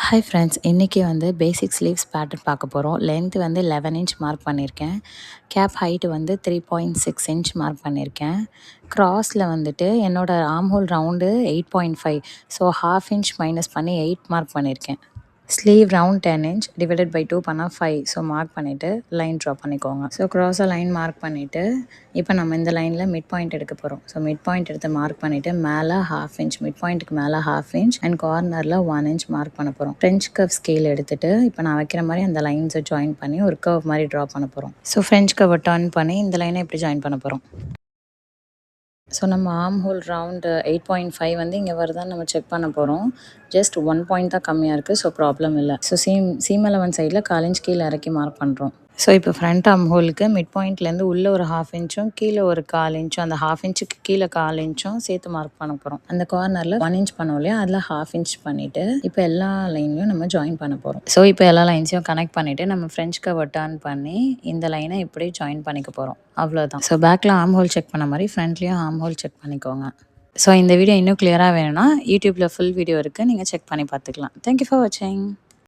Hi friends, இன்றைக்கி வந்து பேசிக் sleeves pattern பார்க்க போகிறோம். லென்த் வந்து 11 இன்ச் மார்க் பண்ணியிருக்கேன். கேப் ஹைட்டு வந்து 3.6 இன்ச் மார்க் பண்ணியிருக்கேன். கிராஸில் வந்துட்டு என்னோடய arm hole round 8.5, so ½ inch minus பண்ணி 8 மார்க் பண்ணியிருக்கேன். Sleeve round 10 inch divided by 2 பண்ணால் 5, ஸோ மார்க் பண்ணிவிட்டு லைன் ட்ரா பண்ணிக்கோங்க. ஸோ க்ராஸாக லைன் மார்க் பண்ணிவிட்டு இப்போ நம்ம இந்த லைனில் மிட் பாயிண்ட் எடுக்க போகிறோம். ஸோ மிட் பாயிண்ட் எடுத்து மார்க் பண்ணிவிட்டு மேலே ½ இன்ச், மிட் பாயிண்ட்டுக்கு மேலே ½ இன்ச் அண்ட் கார்னரில் 1 இன்ச் மார்க் பண்ண போகிறோம். ஃப்ரெஞ்ச் கர்வ் ஸ்கேல் எடுத்துகிட்டு இப்போ நான் வைக்கிற மாதிரி அந்த லைன்ஸை ஜாயின் பண்ணி ஒரு கர்வ் மாதிரி ட்ரா பண்ண போகிறோம். ஸோ ஃப்ரெஞ்ச் கர்வை டர்ன் பண்ணி இந்த லைனை இப்படி ஜாயின் பண்ண போகிறோம். ஸோ நம்ம ஆர்ம் ஹோல் ரவுண்டு 8.5 வந்து இங்கே வருதான்னு நம்ம செக் பண்ண போகிறோம். ஜஸ்ட் 1 பாயிண்ட் தான் கம்மியாக இருக்குது, ஸோ ப்ராப்ளம் இல்லை. ஸோ சீம் அலவன் சைடில் 1/4 இன்ச் கீழே இறக்கி மார்க் பண்ணுறோம். ஸோ இப்போ ஃப்ரண்ட் ஆர்ம் ஹோலுக்கு மிட் பாயிண்ட்லேருந்து உள்ளே ஒரு ½ இன்ச்சும் கீழே ஒரு 1/4 இன்ச்சும், அந்த ½ இன்ச்சுக்கு கீழே 1/4 இன்ச்சும் சேர்த்து மார்க் பண்ண போகிறோம். அந்த கார்னரில் 1 இன்ச் பண்ணோம் இல்லையா, அதில் ½ இன்ச் பண்ணிவிட்டு இப்போ எல்லா லைன்லையும் நம்ம ஜாயின் பண்ண போகிறோம். ஸோ இப்போ எல்லா லைன்ஸையும் கனெக்ட் பண்ணிவிட்டு நம்ம ஃப்ரெஞ்ச் கர்வை டர்ன் பண்ணி இந்த லைனை இப்படி ஜாயின் பண்ணிக்க போகிறோம். அவ்வளோதான். ஸோ பேக்கில் ஆர்ம் ஹோல் செக் பண்ண மாதிரி ஃப்ரண்ட்லேயும் ஆர்ம் ஹோல் செக் பண்ணிக்கோங்க. ஸோ இந்த வீடியோ இன்னும் கிளியராக வேணும்னா யூடியூப்பில் ஃபுல் வீடியோ இருக்குது, நீங்கள் செக் பண்ணி பார்த்துக்கலாம். தேங்க்யூ ஃபார் வாட்சிங்.